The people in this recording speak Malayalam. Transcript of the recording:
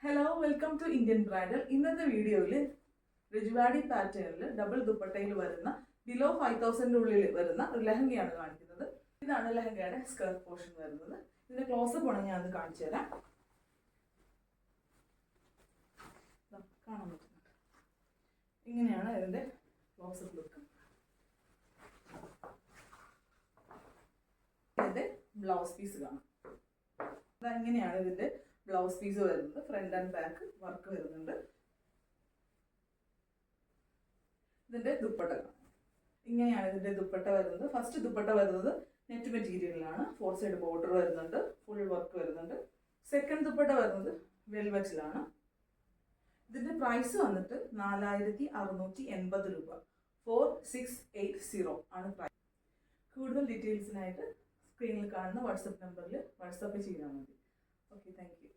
Hello welcome to Indian bridal. ഇന്നത്തെ വീഡിയോയിൽ രജുവാടി പാറ്റേണിൽ ഡബിൾ ദുപ്പട്ടയിൽ വരുന്ന ബിലോ 5000 ഉള്ളിൽ വരുന്ന ഒരു ലെഹങ്കയാണ് കാണിക്കുന്നത്. ഇതാണ് ലെഹങ്കയുടെ സ്കേർട്ട് പോർഷൻ വരുന്നത്. ഇതിന്റെ ക്ലോസപ്പ് ആണ് ഞാൻ കാണിച്ചു തരാം. കാണാൻ പറ്റുന്നുണ്ട്. ഇങ്ങനെയാണ് ഇതിന്റെ ക്ലോസപ്പ് ലുക്ക്. ഇതിന്റെ ബ്ലൗസ് പീസ് കാണാം. ഇങ്ങനെയാണ് ഇതിന്റെ ബ്ലൗസ് പീസ് വരുന്നത്. ഫ്രണ്ട് ആൻഡ് ബാക്ക് വർക്ക് വരുന്നുണ്ട്. ഇതിന്റെ ദുപ്പട്ട ഇങ്ങനെയാണ് ഇതിന്റെ ദുപ്പട്ട വരുന്നത്. ഫസ്റ്റ് ദുപ്പട്ട വരുന്നത് നെറ്റ് മെറ്റീരിയലിലാണ്. 4 സൈഡ് ബോർഡർ വരുന്നുണ്ട്. ഫുൾ വർക്ക് വരുന്നുണ്ട്. സെക്കൻഡ് ദുപ്പട്ട വരുന്നത് വെൽവെറ്റിലാണ്. ഇതിന്റെ പ്രൈസ് വന്നിട്ട് 4680 രൂപ. 4680 ആണ് പ്രൈസ്. കൂടുതൽ ഡീറ്റെയിൽസിനായിട്ട് സ്ക്രീനിൽ കാണുന്ന വാട്സപ്പ് നമ്പറിൽ വാട്സപ്പ് ചെയ്താൽ മതി. Okay, thank you.